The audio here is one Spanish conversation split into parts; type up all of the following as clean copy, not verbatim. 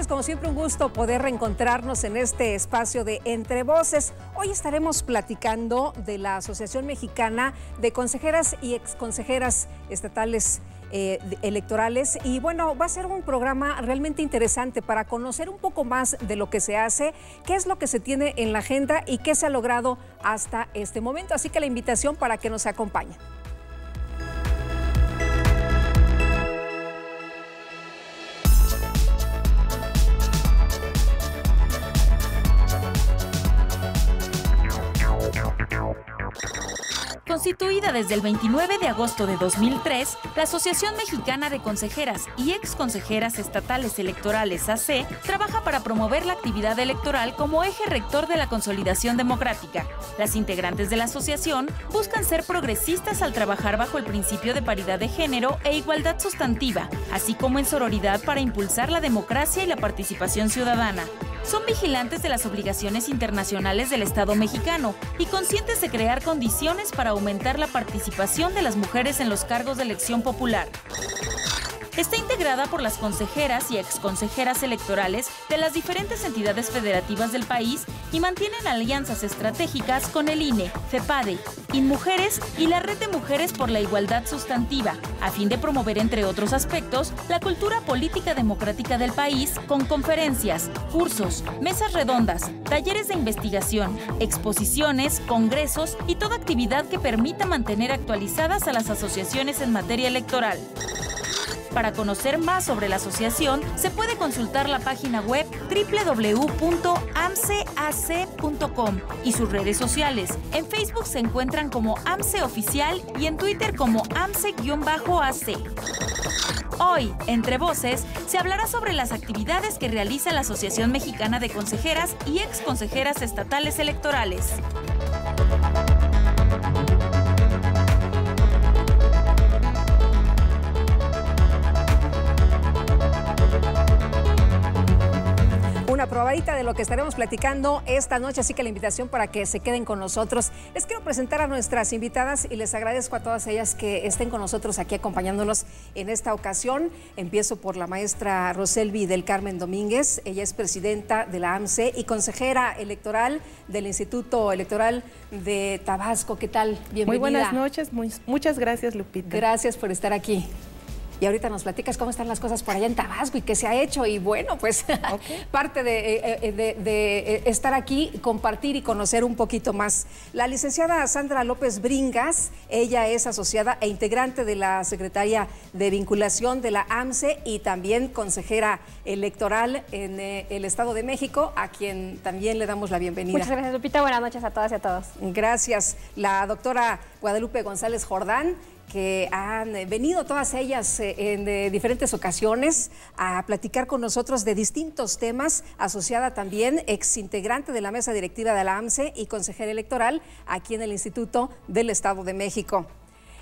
gracias, como siempre un gusto poder reencontrarnos en este espacio de Entre Voces. Hoy estaremos platicando de la Asociación Mexicana de Consejeras y Exconsejeras Estatales Electorales, y bueno, va a ser un programa realmente interesante para conocer un poco más de lo que se hace, qué es lo que se tiene en la agenda y qué se ha logrado hasta este momento, así que la invitación para que nos acompañe. Constituida desde el 29 de agosto de 2003, la Asociación Mexicana de Consejeras y Exconsejeras Estatales Electorales AC trabaja para promover la actividad electoral como eje rector de la consolidación democrática. Las integrantes de la asociación buscan ser progresistas al trabajar bajo el principio de paridad de género e igualdad sustantiva, así como en sororidad para impulsar la democracia y la participación ciudadana. Son vigilantes de las obligaciones internacionales del Estado mexicano y conscientes de crear condiciones para aumentar la participación de las mujeres en los cargos de elección popular. Está integrada por las consejeras y exconsejeras electorales de las diferentes entidades federativas del país y mantienen alianzas estratégicas con el INE, FEPADE, INMujeres y la Red de Mujeres por la Igualdad Sustantiva, a fin de promover, entre otros aspectos, la cultura política democrática del país con conferencias, cursos, mesas redondas, talleres de investigación, exposiciones, congresos y toda actividad que permita mantener actualizadas a las asociaciones en materia electoral. Para conocer más sobre la asociación, se puede consultar la página web www.amceac.com y sus redes sociales. En Facebook se encuentran como AMCE Oficial y en Twitter como AMCE-AC. Hoy, Entre Voces, se hablará sobre las actividades que realiza la Asociación Mexicana de Consejeras y Exconsejeras Estatales Electorales. Una probadita de lo que estaremos platicando esta noche, así que la invitación para que se queden con nosotros. Les quiero presentar a nuestras invitadas y les agradezco a todas ellas que estén con nosotros aquí acompañándonos en esta ocasión. Empiezo por la maestra Roselvi del Carmen Domínguez. Ella es presidenta de la AMCE y consejera electoral del Instituto Electoral de Tabasco. ¿Qué tal? Bienvenida. Muy buenas noches, muchas gracias, Lupita. Gracias por estar aquí. Y ahorita nos platicas cómo están las cosas por allá en Tabasco y qué se ha hecho. Y bueno, pues parte de estar aquí, compartir y conocer un poquito más. La licenciada Sandra López Bringas, ella es asociada e integrante de la Secretaría de Vinculación de la AMCE y también consejera electoral en el Estado de México, a quien también le damos la bienvenida. Muchas gracias, Lupita. Buenas noches a todas y a todos. Gracias. La doctora Guadalupe González Jordán, que han venido todas ellas en diferentes ocasiones a platicar con nosotros de distintos temas, asociada también, exintegrante de la mesa directiva de la AMCE y consejera electoral aquí en el Instituto del Estado de México.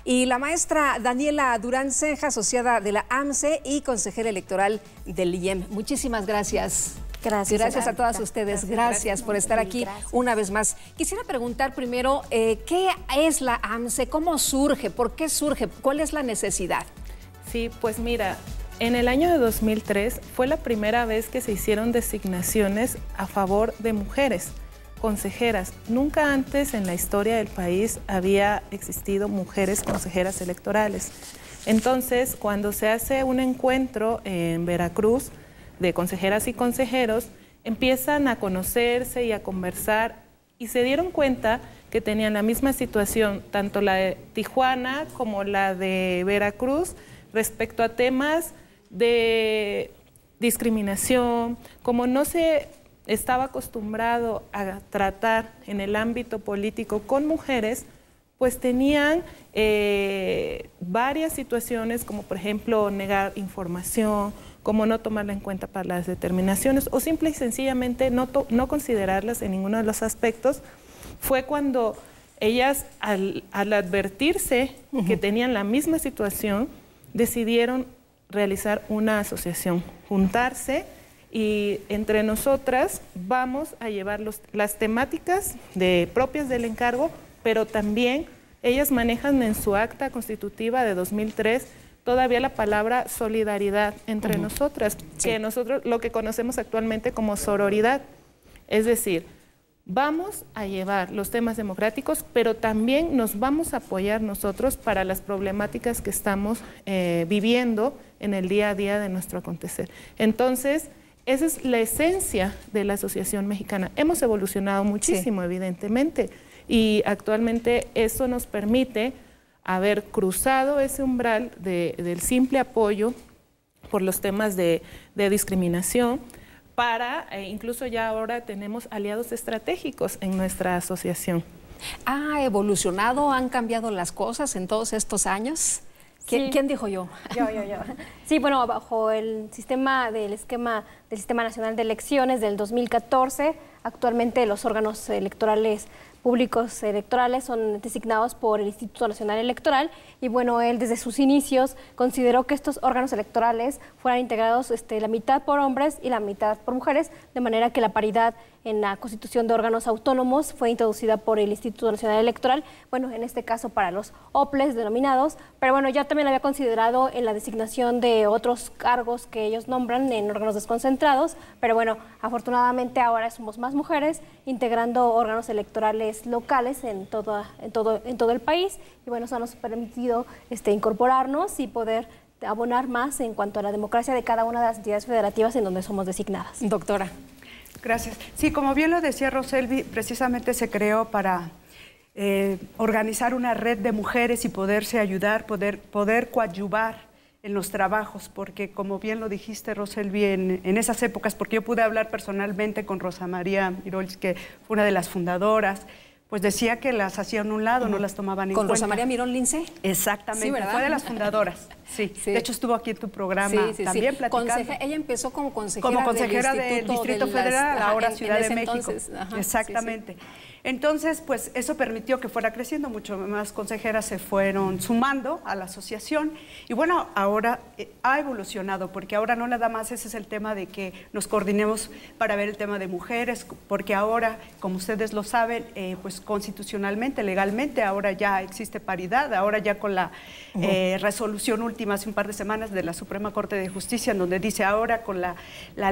Y la maestra Daniela Durán Senja, asociada de la AMCE y consejera electoral del IEM. Muchísimas gracias. Gracias a todas ustedes. Gracias por estar aquí una vez más. Quisiera preguntar primero, ¿qué es la AMCE? ¿Cómo surge? ¿Por qué surge? ¿Cuál es la necesidad? Sí, pues mira, en el año de 2003 fue la primera vez que se hicieron designaciones a favor de mujeres consejeras. Nunca antes en la historia del país había existido mujeres consejeras electorales. Entonces, cuando se hace un encuentro en Veracruz de consejeras y consejeros, empiezan a conocerse y a conversar y se dieron cuenta que tenían la misma situación, tanto la de Tijuana como la de Veracruz, respecto a temas de discriminación. Como no se estaba acostumbrado a tratar en el ámbito político con mujeres, pues tenían varias situaciones, como por ejemplo negar información, como no tomarla en cuenta para las determinaciones o simple y sencillamente no considerarlas en ninguno de los aspectos. Fue cuando ellas, al advertirse que tenían la misma situación, decidieron realizar una asociación, juntarse y entre nosotras vamos a llevar las temáticas propias del encargo, pero también ellas manejan en su acta constitutiva de 2003 todavía la palabra solidaridad entre nosotras, que nosotros lo que conocemos actualmente como sororidad. Es decir, vamos a llevar los temas democráticos, pero también nos vamos a apoyar nosotros para las problemáticas que estamos viviendo en el día a día de nuestro acontecer. Entonces, esa es la esencia de la Asociación Mexicana. Hemos evolucionado muchísimo, evidentemente, y actualmente eso nos permite haber cruzado ese umbral del simple apoyo por los temas de discriminación, para, incluso ya ahora tenemos aliados estratégicos en nuestra asociación. ¿Ha evolucionado, han cambiado las cosas en todos estos años? ¿Quién dijo yo? Yo. Sí, bueno, bajo el esquema del Sistema Nacional de Elecciones del 2014, actualmente los órganos electorales públicos electorales son designados por el Instituto Nacional Electoral y bueno, él desde sus inicios consideró que estos órganos electorales fueran integrados la mitad por hombres y la mitad por mujeres, de manera que la paridad en la constitución de órganos autónomos fue introducida por el Instituto Nacional Electoral, bueno, en este caso para los OPLES denominados, pero bueno, ya también había considerado en la designación de otros cargos que ellos nombran en órganos desconcentrados, pero bueno, afortunadamente ahora somos más mujeres integrando órganos electorales locales en todo el país y bueno, eso nos ha permitido incorporarnos y poder abonar más en cuanto a la democracia de cada una de las entidades federativas en donde somos designadas. Doctora. Gracias. Sí, como bien lo decía Roselvi, precisamente se creó para organizar una red de mujeres y poderse ayudar, poder coadyuvar en los trabajos, porque como bien lo dijiste, Roselvi, en esas épocas, porque yo pude hablar personalmente con Rosa María Mirols, que fue una de las fundadoras, pues decía que las hacían a un lado, no las tomaban en cuenta. ¿Con Rosa María Mirón Lince? Exactamente, Sí, fue de las fundadoras, sí. De hecho estuvo aquí en tu programa también platicando. Ella empezó como consejera del Distrito Federal, ahora Ciudad de México. Entonces, exactamente. Entonces, pues eso permitió que fuera creciendo, mucho más consejeras se fueron sumando a la asociación y bueno, ahora ha evolucionado, porque ahora no nada más ese es el tema de que nos coordinemos para ver el tema de mujeres, porque ahora, como ustedes lo saben, pues constitucionalmente, legalmente, ahora ya existe paridad, ahora ya con la resolución última hace un par de semanas de la Suprema Corte de Justicia, en donde dice ahora con la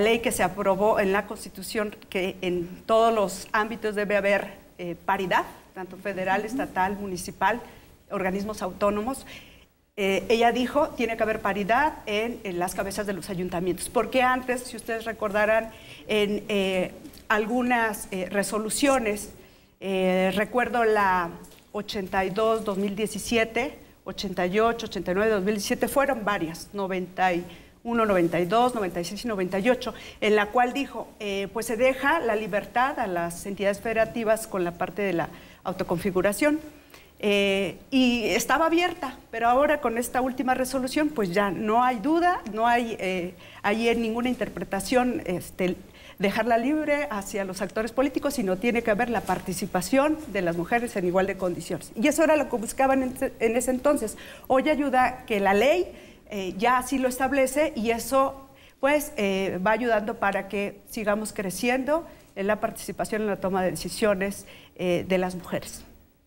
ley que se aprobó en la Constitución que en todos los ámbitos debe haber paridad, tanto federal, estatal, municipal, organismos autónomos. Ella dijo, tiene que haber paridad en las cabezas de los ayuntamientos, porque antes, si ustedes recordarán, en algunas resoluciones, recuerdo la 82-2017, 88, 89, 2017, fueron varias, 91, 92, 96 y 98, en la cual dijo, pues se deja la libertad a las entidades federativas con la parte de la autoconfiguración. Y estaba abierta, pero ahora con esta última resolución, pues ya no hay duda, no hay ahí ninguna interpretación, dejarla libre hacia los actores políticos, sino tiene que haber la participación de las mujeres en igual de condiciones. Y eso era lo que buscaban en ese entonces. Hoy ayuda que la ley ya así lo establece y eso pues va ayudando para que sigamos creciendo en la participación en la toma de decisiones de las mujeres.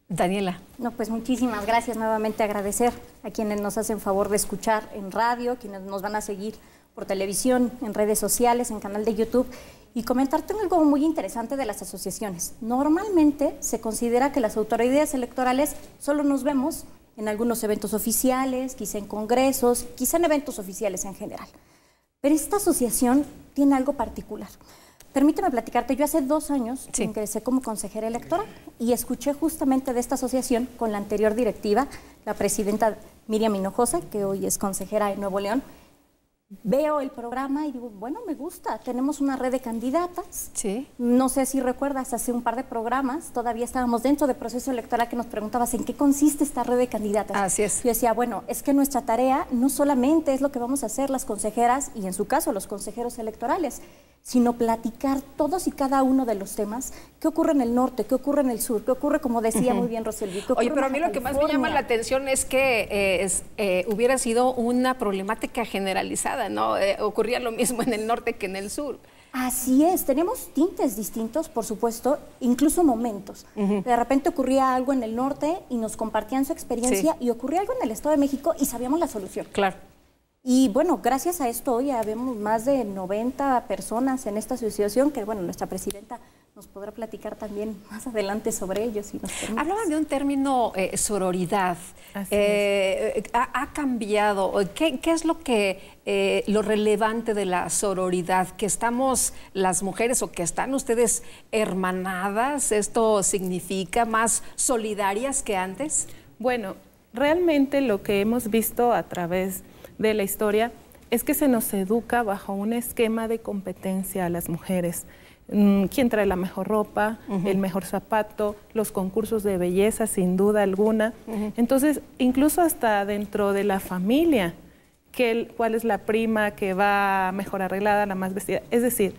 Daniela. No, pues muchísimas gracias, nuevamente agradecer a quienes nos hacen favor de escuchar en radio, quienes nos van a seguir por televisión, en redes sociales, en canal de YouTube, y comentarte algo muy interesante de las asociaciones. Normalmente se considera que las autoridades electorales solo nos vemos en algunos eventos oficiales, quizá en congresos, quizá en eventos oficiales en general. Pero esta asociación tiene algo particular. Permíteme platicarte, yo hace 2 años ingresé como consejera electoral y escuché justamente de esta asociación con la anterior directiva, la presidenta Miriam Hinojosa, que hoy es consejera de Nuevo León. Veo el programa y digo, bueno, me gusta, tenemos una red de candidatas. Sí. No sé si recuerdas, hace un par de programas, todavía estábamos dentro del proceso electoral que nos preguntabas en qué consiste esta red de candidatas. Así es. Yo decía, bueno, es que nuestra tarea no solamente es lo que vamos a hacer las consejeras y en su caso los consejeros electorales, sino platicar todos y cada uno de los temas, qué ocurre en el norte, qué ocurre en el sur, qué ocurre, como decía muy bien Roselvi. Oye, pero a mí lo que más me llama la atención es que hubiera sido una problemática generalizada, ¿no? Ocurría lo mismo en el norte que en el sur. Así es, tenemos tintes distintos, por supuesto, incluso momentos. De repente ocurría algo en el norte y nos compartían su experiencia, y ocurría algo en el Estado de México y sabíamos la solución. Claro. Y bueno, gracias a esto hoy ya vemos más de 90 personas en esta asociación, que bueno, nuestra presidenta nos podrá platicar también más adelante sobre ellos. Si nos permite. Hablaban de un término, sororidad. ¿Ha cambiado? ¿Qué es lo que lo relevante de la sororidad? ¿Que estamos las mujeres o que están ustedes hermanadas? ¿Esto significa más solidarias que antes? Bueno, realmente lo que hemos visto a través de la historia es que se nos educa bajo un esquema de competencia a las mujeres. ¿Quién trae la mejor ropa, el mejor zapato, los concursos de belleza, sin duda alguna? Entonces, incluso hasta dentro de la familia, cuál es la prima que va mejor arreglada, la más vestida. Es decir,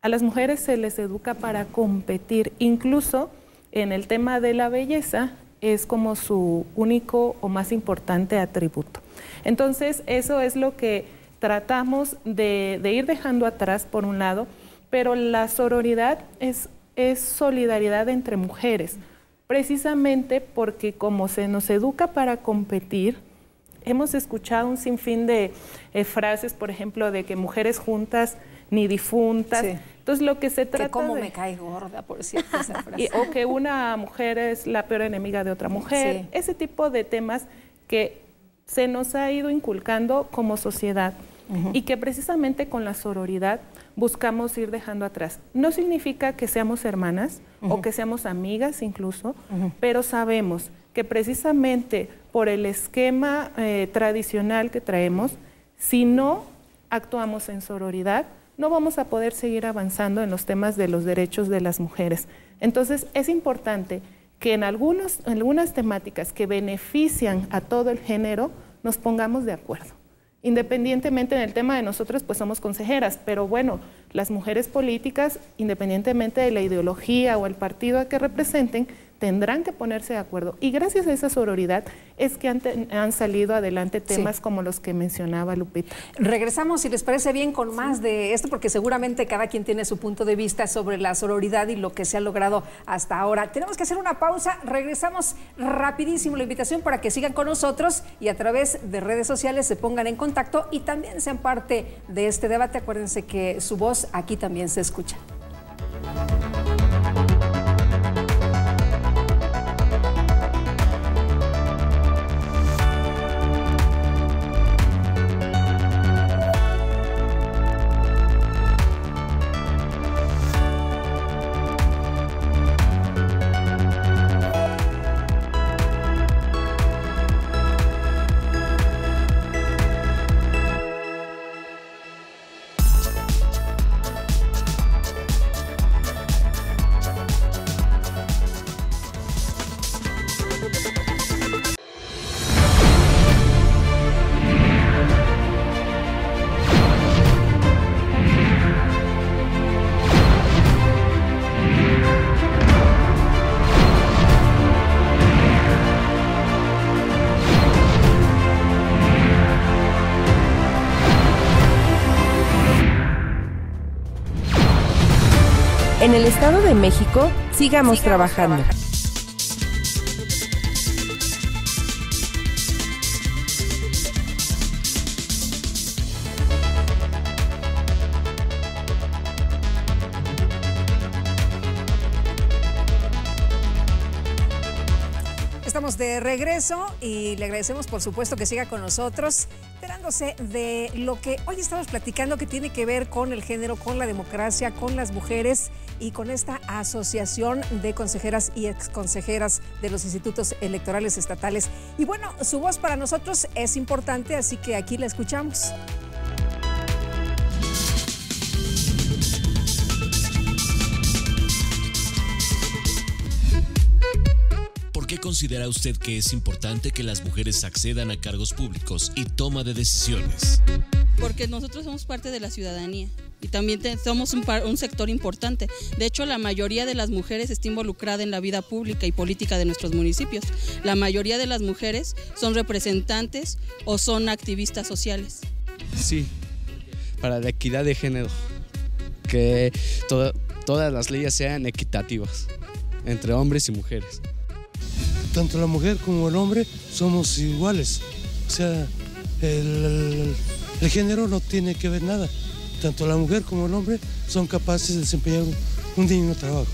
a las mujeres se les educa para competir, incluso en el tema de la belleza, es como su único o más importante atributo. Entonces, eso es lo que tratamos de ir dejando atrás, por un lado, pero la sororidad es solidaridad entre mujeres, precisamente porque como se nos educa para competir, hemos escuchado un sinfín de frases, por ejemplo, de que mujeres juntas ni difuntas. Sí. Entonces, lo que se trata que cómo me cae gorda, por cierto, esa frase. O que una mujer es la peor enemiga de otra mujer. Sí. Ese tipo de temas que se nos ha ido inculcando como sociedad y que precisamente con la sororidad buscamos ir dejando atrás. No significa que seamos hermanas o que seamos amigas incluso, pero sabemos que precisamente por el esquema tradicional que traemos, si no actuamos en sororidad, no vamos a poder seguir avanzando en los temas de los derechos de las mujeres. Entonces, es importante que en algunas temáticas que benefician a todo el género, nos pongamos de acuerdo. Independientemente del tema de nosotros, pues somos consejeras, pero bueno, las mujeres políticas, independientemente de la ideología o el partido a que representen, tendrán que ponerse de acuerdo. Y gracias a esa sororidad es que han salido adelante temas como los que mencionaba Lupita. Regresamos, si les parece bien, con más de esto, porque seguramente cada quien tiene su punto de vista sobre la sororidad y lo que se ha logrado hasta ahora. Tenemos que hacer una pausa, regresamos rapidísimo. La invitación para que sigan con nosotros y a través de redes sociales se pongan en contacto y también sean parte de este debate. Acuérdense que su voz aquí también se escucha. En el Estado de México, sigamos trabajando. Estamos de regreso y le agradecemos, por supuesto, que siga con nosotros, enterándose de lo que hoy estamos platicando, que tiene que ver con el género, con la democracia, con las mujeres y con esta asociación de consejeras y exconsejeras de los institutos electorales estatales. Y bueno, su voz para nosotros es importante, así que aquí la escuchamos. ¿Por qué considera usted que es importante que las mujeres accedan a cargos públicos y toma de decisiones? Porque nosotros somos parte de la ciudadanía y también somos un sector importante. De hecho, la mayoría de las mujeres está involucrada en la vida pública y política de nuestros municipios. La mayoría de las mujeres son representantes o son activistas sociales. Sí, para la equidad de género. que todas las leyes sean equitativas entre hombres y mujeres. Tanto la mujer como el hombre somos iguales, o sea, el género no tiene que ver nada. Tanto la mujer como el hombre son capaces de desempeñar un digno trabajo.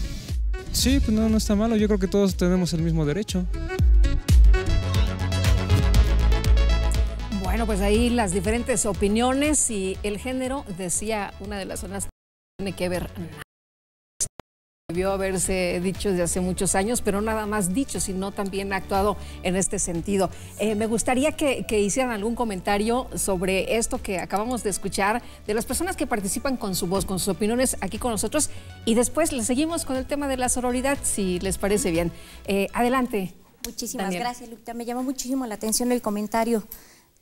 Sí, pues no está malo, yo creo que todos tenemos el mismo derecho. Bueno, pues ahí las diferentes opiniones y el género, decía una de las zonas, tiene que ver nada. Debió haberse dicho desde hace muchos años, pero nada más dicho, sino también actuado en este sentido. Me gustaría que hicieran algún comentario sobre esto que acabamos de escuchar, de las personas que participan con su voz, con sus opiniones aquí con nosotros, y después le seguimos con el tema de la sororidad, si les parece bien. Adelante. Muchísimas Daniel. gracias, Lupita. Me llamó muchísimo la atención el comentario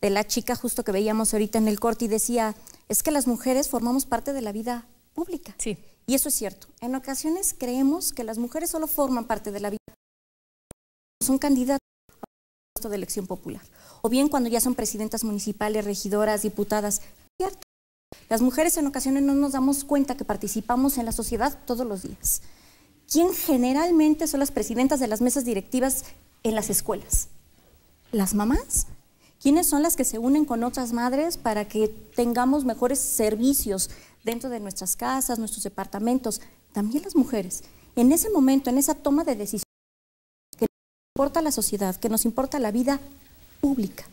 de la chica justo que veíamos ahorita en el corte y decía, es que las mujeres formamos parte de la vida pública. Sí. Y eso es cierto. En ocasiones creemos que las mujeres solo forman parte de la vida, son candidatas a un puesto de elección popular. O bien cuando ya son presidentas municipales, regidoras, diputadas. Cierto. Las mujeres en ocasiones no nos damos cuenta que participamos en la sociedad todos los días. ¿Quién generalmente son las presidentas de las mesas directivas en las escuelas? ¿Las mamás? ¿Quiénes son las que se unen con otras madres para que tengamos mejores servicios dentro de nuestras casas, nuestros departamentos? También las mujeres. En ese momento, en esa toma de decisiones, que nos importa la sociedad, que nos importa la vida pública,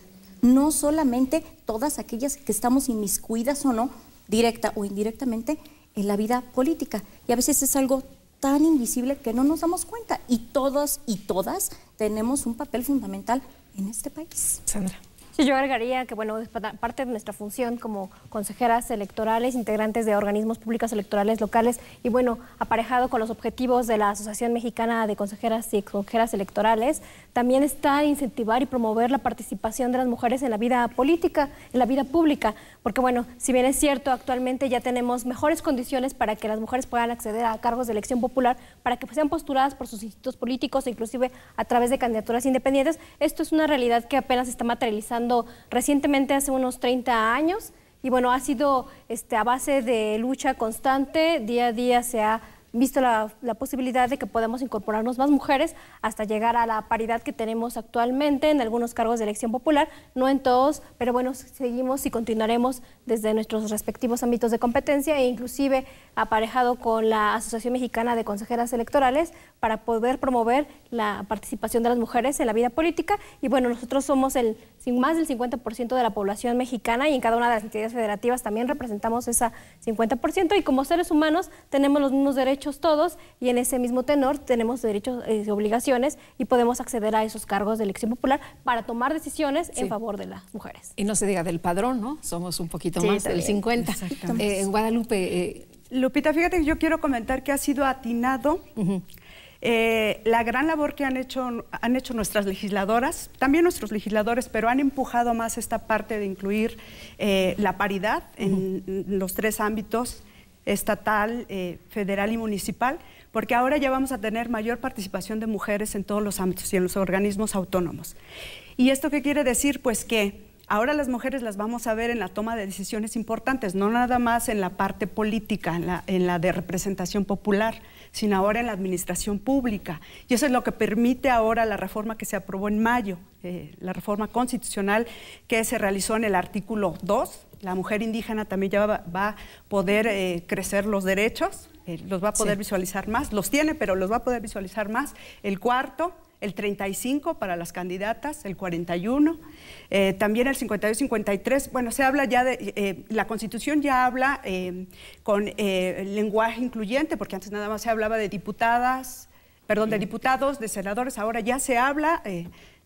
no solamente todas aquellas que estamos inmiscuidas o no, directa o indirectamente, en la vida política. Y a veces es algo tan invisible que no nos damos cuenta. Y todos y todas tenemos un papel fundamental en este país. Sandra. Sí, yo agregaría que, bueno, es parte de nuestra función como consejeras electorales, integrantes de organismos públicos electorales locales y, bueno, aparejado con los objetivos de la Asociación Mexicana de Consejeras y Exconsejeras Electorales, también está incentivar y promover la participación de las mujeres en la vida política, en la vida pública, porque, bueno, si bien es cierto, actualmente ya tenemos mejores condiciones para que las mujeres puedan acceder a cargos de elección popular, para que sean postuladas por sus institutos políticos e inclusive a través de candidaturas independientes. Esto es una realidad que apenas se está materializando recientemente, hace unos 30 años, y bueno, ha sido a base de lucha constante. Día a día se ha visto la posibilidad de que podamos incorporarnos más mujeres hasta llegar a la paridad que tenemos actualmente en algunos cargos de elección popular, no en todos, pero bueno, seguimos y continuaremos desde nuestros respectivos ámbitos de competencia e inclusive aparejado con la Asociación Mexicana de Consejeras Electorales para poder promover la participación de las mujeres en la vida política. Y bueno, nosotros somos más del 50% de la población mexicana y en cada una de las entidades federativas también representamos esa 50%, y como seres humanos tenemos los mismos derechos todos, y en ese mismo tenor tenemos derechos y obligaciones y podemos acceder a esos cargos de elección popular para tomar decisiones en favor de las mujeres. Y no se diga del padrón, ¿no? Somos un poquito más del 50. Guadalupe. Lupita, fíjate que yo quiero comentar que ha sido atinado la gran labor que han hecho nuestras legisladoras, también nuestros legisladores, pero han empujado más esta parte de incluir la paridad en los tres ámbitos, estatal, federal y municipal, porque ahora ya vamos a tener mayor participación de mujeres en todos los ámbitos y en los organismos autónomos. ¿Y esto qué quiere decir? Pues que ahora las mujeres las vamos a ver en la toma de decisiones importantes, no nada más en la parte política, en la de representación popular, sino ahora en la administración pública. Y eso es lo que permite ahora la reforma que se aprobó en mayo, la reforma constitucional que se realizó en el artículo 2. La mujer indígena también ya va a poder crecer los derechos, los va a poder visualizar más, los tiene, pero los va a poder visualizar más. El cuarto, el 35 para las candidatas, el 41, también el 52 y 53. Bueno, se habla ya de, la Constitución ya habla con lenguaje incluyente, porque antes nada más se hablaba de diputados, de senadores, ahora ya se habla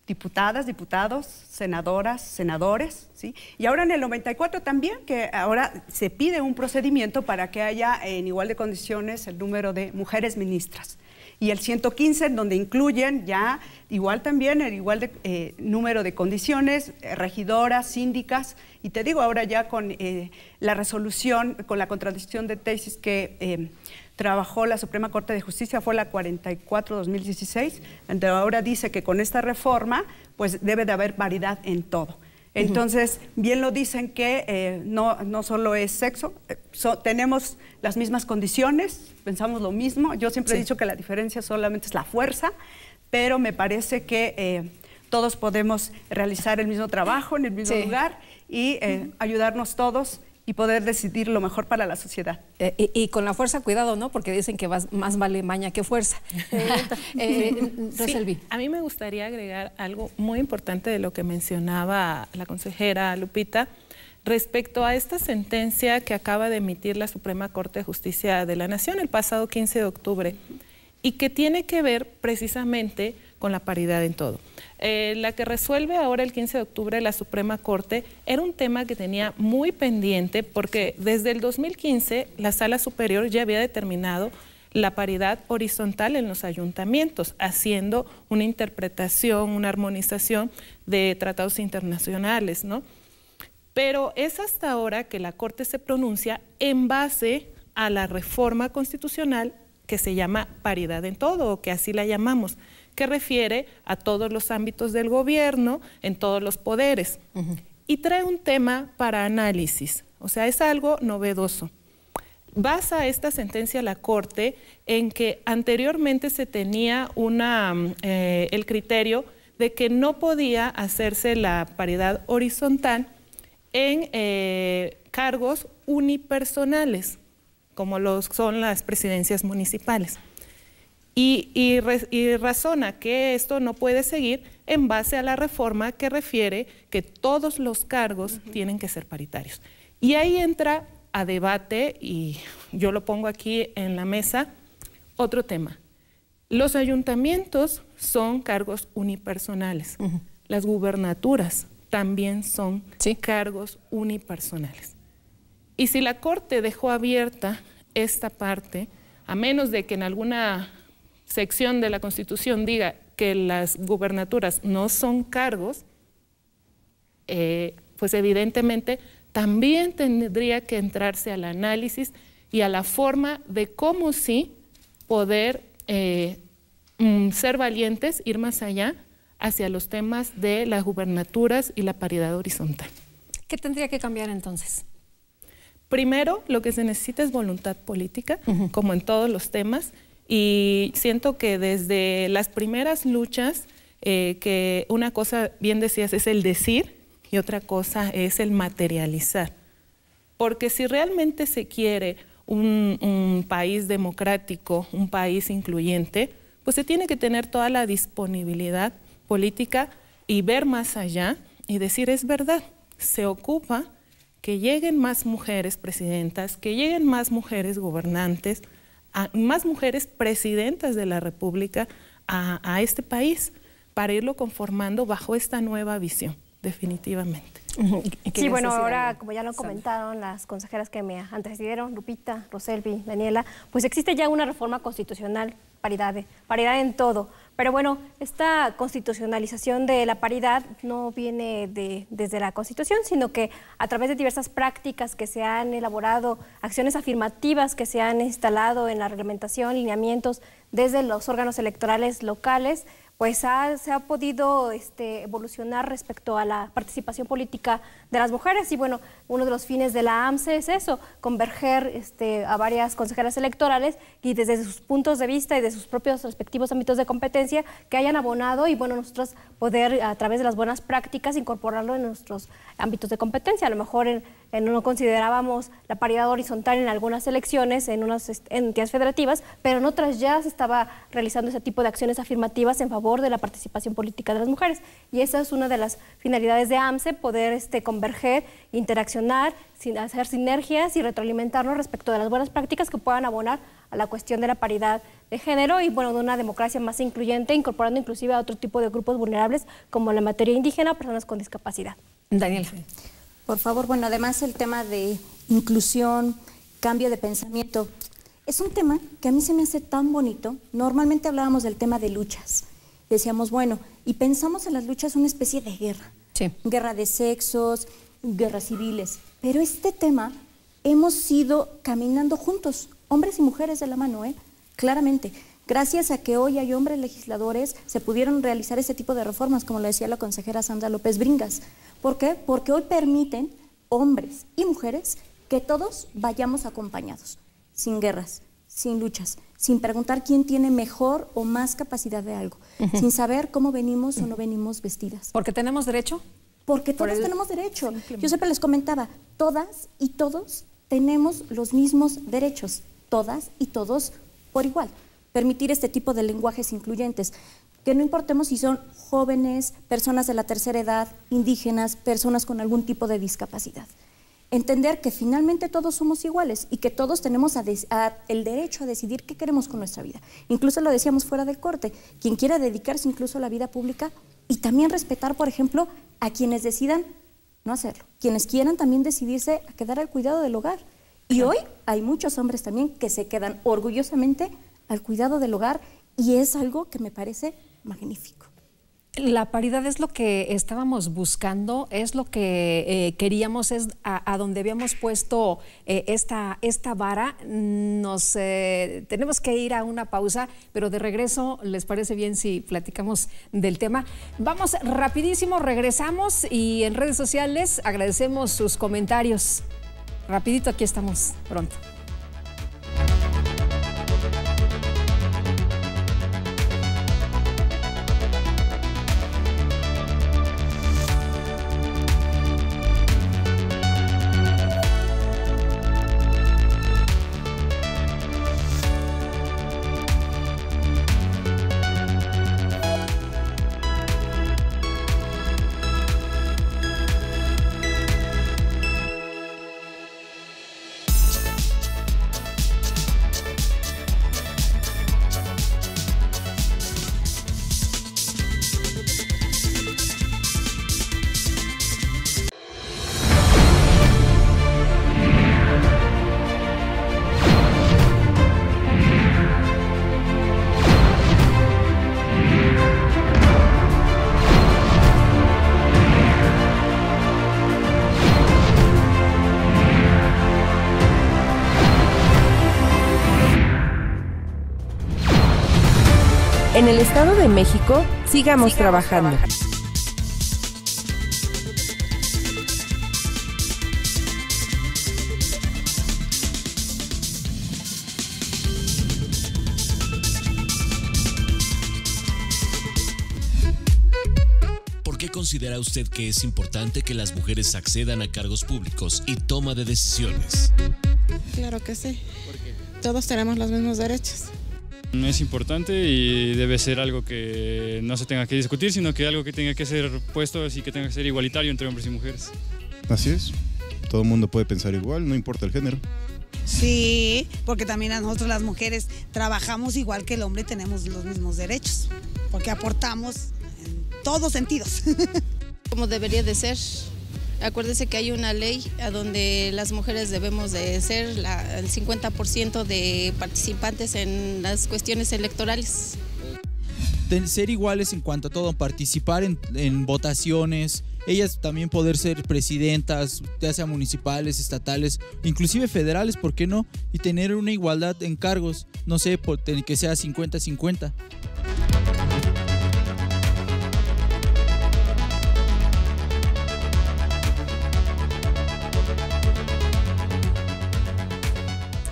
diputadas, diputados, senadoras, senadores, ¿sí? Y ahora en el 94 también, que ahora se pide un procedimiento para que haya en igual de condiciones el número de mujeres ministras. Y el 115, en donde incluyen ya igual también el igual de número de condiciones, regidoras, síndicas, y te digo ahora ya con la resolución, con la contradicción de tesis que trabajó la Suprema Corte de Justicia, fue la 44/2016, donde ahora dice que con esta reforma pues debe de haber paridad en todo. Entonces, bien lo dicen que no solo es sexo, tenemos las mismas condiciones, pensamos lo mismo. Yo siempre he dicho que la diferencia solamente es la fuerza, pero me parece que todos podemos realizar el mismo trabajo en el mismo lugar y ayudarnos todos y poder decidir lo mejor para la sociedad. Y con la fuerza, cuidado, ¿no? Porque dicen que más vale maña que fuerza. Roselvi. A mí me gustaría agregar algo muy importante de lo que mencionaba la consejera Lupita respecto a esta sentencia que acaba de emitir la Suprema Corte de Justicia de la Nación el pasado 15 de octubre y que tiene que ver precisamente con la paridad en todo. La que resuelve ahora el 15 de octubre la Suprema Corte era un tema que tenía muy pendiente porque desde el 2015 la Sala Superior ya había determinado la paridad horizontal en los ayuntamientos, haciendo una interpretación, una armonización de tratados internacionales, ¿no? Pero es hasta ahora que la Corte se pronuncia en base a la reforma constitucional que se llama paridad en todo, o que así la llamamos, que refiere a todos los ámbitos del gobierno, en todos los poderes. Y trae un tema para análisis, o sea, es algo novedoso. Basa esta sentencia la Corte en que anteriormente se tenía el criterio de que no podía hacerse la paridad horizontal en cargos unipersonales, como son las presidencias municipales. Y razona que esto no puede seguir en base a la reforma que refiere que todos los cargos tienen que ser paritarios. Y ahí entra a debate, y yo lo pongo aquí en la mesa, otro tema. Los ayuntamientos son cargos unipersonales. Las gubernaturas también son cargos unipersonales. Y si la Corte dejó abierta esta parte, a menos de que en alguna sección de la Constitución diga que las gubernaturas no son cargos, pues evidentemente también tendría que entrarse al análisis y a la forma de cómo sí poder ser valientes, ir más allá hacia los temas de las gubernaturas y la paridad horizontal. ¿Qué tendría que cambiar entonces? Primero, lo que se necesita es voluntad política, como en todos los temas, y siento que desde las primeras luchas, que una cosa, bien decías, es el decir y otra cosa es el materializar. Porque si realmente se quiere un país democrático, un país incluyente, pues se tiene que tener toda la disponibilidad política y ver más allá y decir, es verdad, se ocupa que lleguen más mujeres presidentas, que lleguen más mujeres gobernantes, más mujeres presidentas de la República a este país para irlo conformando bajo esta nueva visión, definitivamente. Sí, bueno, ahora como ya lo comentaron las consejeras que me antecedieron, Lupita, Roselvi, Daniela, pues existe ya una reforma constitucional, paridad en todo. Pero bueno, esta constitucionalización de la paridad no viene desde la Constitución, sino que a través de diversas prácticas que se han elaborado, acciones afirmativas que se han instalado en la reglamentación, lineamientos desde los órganos electorales locales, pues se ha podido evolucionar respecto a la participación política de las mujeres. Y bueno, uno de los fines de la AMCE es eso, converger a varias consejeras electorales y desde sus puntos de vista y de sus propios respectivos ámbitos de competencia que hayan abonado y bueno, nosotros poder a través de las buenas prácticas incorporarlo en nuestros ámbitos de competencia. A lo mejor no considerábamos la paridad horizontal en algunas elecciones, en unas entidades federativas, pero en otras ya se estaba realizando ese tipo de acciones afirmativas en favor de la participación política de las mujeres. Y esa es una de las finalidades de AMCE, poder converger, interaccionar, hacer sinergias y retroalimentarnos respecto de las buenas prácticas que puedan abonar a la cuestión de la paridad de género y bueno, de una democracia más incluyente, incorporando inclusive a otro tipo de grupos vulnerables como la materia indígena o personas con discapacidad. Daniela. Por favor, bueno, además el tema de inclusión, cambio de pensamiento, es un tema que a mí se me hace tan bonito. Normalmente hablábamos del tema de luchas. Decíamos, bueno, y pensamos en las luchas una especie de guerra. Sí. Guerra de sexos, guerras civiles. Pero este tema hemos ido caminando juntos, hombres y mujeres de la mano, claramente. Gracias a que hoy hay hombres legisladores, se pudieron realizar ese tipo de reformas, como lo decía la consejera Sandra López Bringas. ¿Por qué? Porque hoy permiten, hombres y mujeres, que todos vayamos acompañados, sin guerras, sin luchas, sin preguntar quién tiene mejor o más capacidad de algo, sin saber cómo venimos o no venimos vestidas. ¿Porque tenemos derecho? Porque todos tenemos derecho. Yo siempre les comentaba, todas y todos tenemos los mismos derechos, todas y todos por igual. Permitir este tipo de lenguajes incluyentes, que no importemos si son jóvenes, personas de la tercera edad, indígenas, personas con algún tipo de discapacidad. Entender que finalmente todos somos iguales y que todos tenemos el derecho a decidir qué queremos con nuestra vida. Incluso lo decíamos fuera del corte, quien quiera dedicarse incluso a la vida pública y también respetar, por ejemplo, a quienes decidan no hacerlo, quienes quieran también decidirse a quedar al cuidado del hogar. Y hoy hay muchos hombres también que se quedan orgullosamente al cuidado del hogar y es algo que me parece magnífico. La paridad es lo que estábamos buscando, es lo que queríamos, es a donde habíamos puesto esta vara. Tenemos que ir a una pausa, pero de regreso, ¿les parece bien si platicamos del tema? Vamos rapidísimo, regresamos y en redes sociales agradecemos sus comentarios. Rapidito, aquí estamos pronto. En el Estado de México, sigamos trabajando. ¿Por qué considera usted que es importante que las mujeres accedan a cargos públicos y toma de decisiones? Claro que sí. ¿Por qué? Todos tenemos los mismos derechos. Es importante y debe ser algo que no se tenga que discutir, sino que algo que tenga que ser puesto y que tenga que ser igualitario entre hombres y mujeres. Así es, todo el mundo puede pensar igual, no importa el género. Sí, porque también a nosotros las mujeres trabajamos igual que el hombre y tenemos los mismos derechos, porque aportamos en todos sentidos. Como debería de ser. Acuérdese que hay una ley a donde las mujeres debemos de ser el 50% de participantes en las cuestiones electorales. Ser iguales en cuanto a todo, participar en votaciones, ellas también poder ser presidentas, ya sea municipales, estatales, inclusive federales, ¿por qué no? Y tener una igualdad en cargos, no sé, que sea 50-50.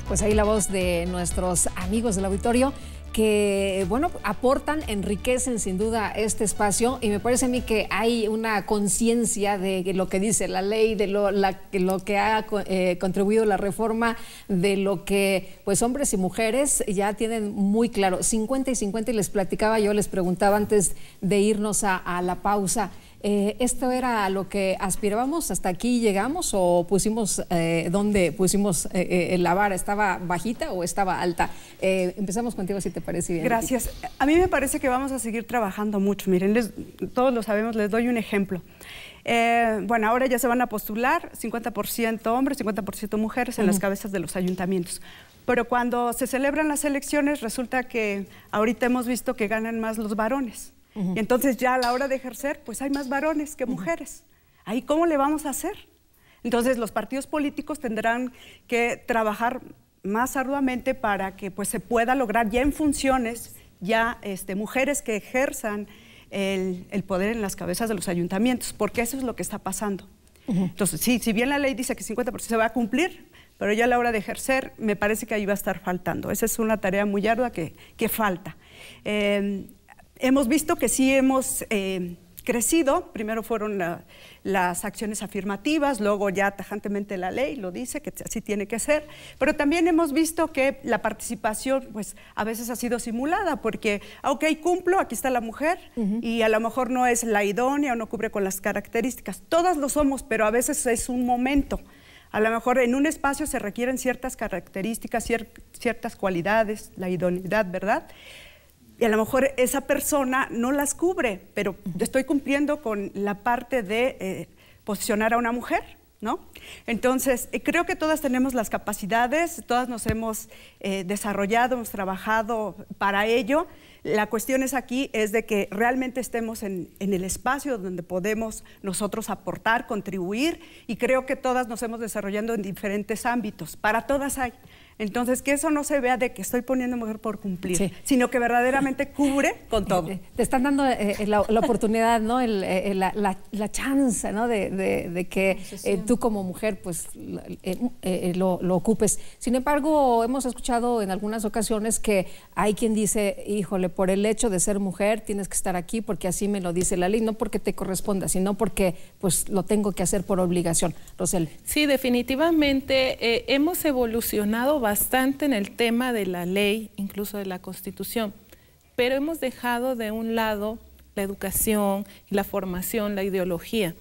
Pues ahí la voz de nuestros amigos del auditorio que, bueno, aportan, enriquecen sin duda este espacio y me parece a mí que hay una conciencia de lo que dice la ley, de lo que ha contribuido la reforma, de lo que pues hombres y mujeres ya tienen muy claro, 50 y 50, y les platicaba, yo les preguntaba antes de irnos a la pausa, ¿esto era lo que aspirábamos? ¿Hasta aquí llegamos o pusimos, dónde pusimos la vara? ¿Estaba bajita o estaba alta? Empezamos contigo, si te parece bien. Gracias. A mí me parece que vamos a seguir trabajando mucho. Miren, todos lo sabemos, les doy un ejemplo. Bueno, ahora ya se van a postular 50% hombres, 50% mujeres en las cabezas de los ayuntamientos. Pero cuando se celebran las elecciones, resulta que ahorita hemos visto que ganan más los varones. Y entonces ya a la hora de ejercer, pues hay más varones que mujeres. ¿Ahí cómo le vamos a hacer? Entonces los partidos políticos tendrán que trabajar más arduamente para que pues, se pueda lograr ya en funciones, ya mujeres que ejerzan el poder en las cabezas de los ayuntamientos, porque eso es lo que está pasando. Entonces, sí, si bien la ley dice que 50% se va a cumplir, pero ya a la hora de ejercer me parece que ahí va a estar faltando. Esa es una tarea muy ardua que falta. Hemos visto que sí hemos crecido. Primero fueron las acciones afirmativas, luego ya tajantemente la ley lo dice, que así tiene que ser, pero también hemos visto que la participación pues a veces ha sido simulada, porque ok, cumplo, aquí está la mujer, y a lo mejor no es la idónea o no cubre con las características. Todas lo somos, pero a veces es un momento. A lo mejor en un espacio se requieren ciertas características, ciertas cualidades, la idoneidad, ¿verdad? Y a lo mejor esa persona no las cubre, pero estoy cumpliendo con la parte de posicionar a una mujer, ¿no? Entonces, creo que todas tenemos las capacidades, todas nos hemos desarrollado, hemos trabajado para ello. La cuestión aquí es de que realmente estemos en el espacio donde podemos nosotros aportar, contribuir, y creo que todas nos hemos desarrollado en diferentes ámbitos. Para todas hay. Entonces, que eso no se vea de que estoy poniendo mujer por cumplir, sino que verdaderamente cubre con todo. Te están dando la oportunidad, ¿no? La chance, ¿no? De que tú como mujer pues lo ocupes. Sin embargo, hemos escuchado en algunas ocasiones que hay quien dice, híjole, por el hecho de ser mujer tienes que estar aquí porque así me lo dice la ley, no porque te corresponda, sino porque pues lo tengo que hacer por obligación. Rosel. Sí, definitivamente hemos evolucionado bastante en el tema de la ley, incluso de la Constitución, pero hemos dejado de un lado la educación, la formación, la ideología.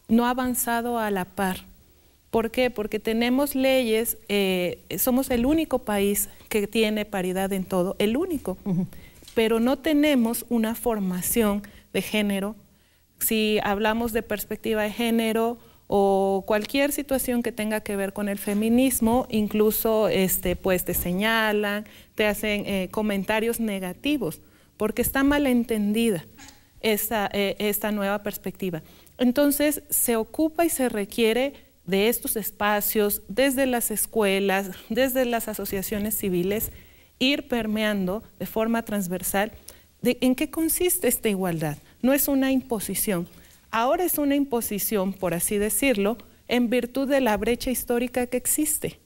No ha avanzado a la par. ¿Por qué? Porque tenemos leyes, somos el único país que tiene paridad en todo, el único, pero no tenemos una formación de género. Si hablamos de perspectiva de género, o cualquier situación que tenga que ver con el feminismo, incluso pues te señalan, te hacen comentarios negativos, porque está mal entendida esta nueva perspectiva. Entonces, se ocupa y se requiere de estos espacios, desde las escuelas, desde las asociaciones civiles, ir permeando de forma transversal en qué consiste esta igualdad. No es una imposición. Ahora es una imposición, por así decirlo, en virtud de la brecha histórica que existe.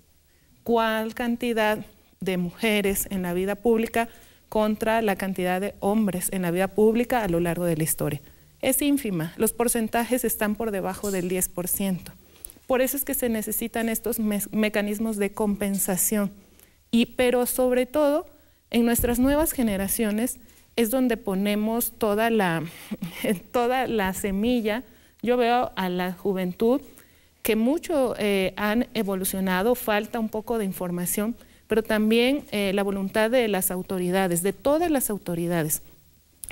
¿Cuál cantidad de mujeres en la vida pública contra la cantidad de hombres en la vida pública a lo largo de la historia? Es ínfima, los porcentajes están por debajo del 10%. Por eso es que se necesitan estos mecanismos de compensación. Pero sobre todo, en nuestras nuevas generaciones, es donde ponemos toda la semilla. Yo veo a la juventud que mucho han evolucionado, falta un poco de información, pero también la voluntad de las autoridades, de todas las autoridades.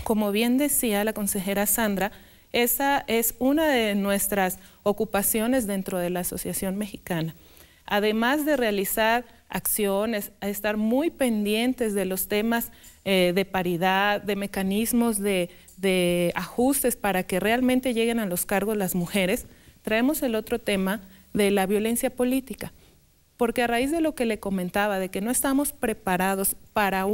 Como bien decía la consejera Sandra, esa es una de nuestras ocupaciones dentro de la Asociación Mexicana. Además de realizar acciones, a estar muy pendientes de los temas de paridad, de mecanismos de ajustes para que realmente lleguen a los cargos las mujeres, traemos el otro tema de la violencia política. Porque a raíz de lo que le comentaba, de que no estamos preparados para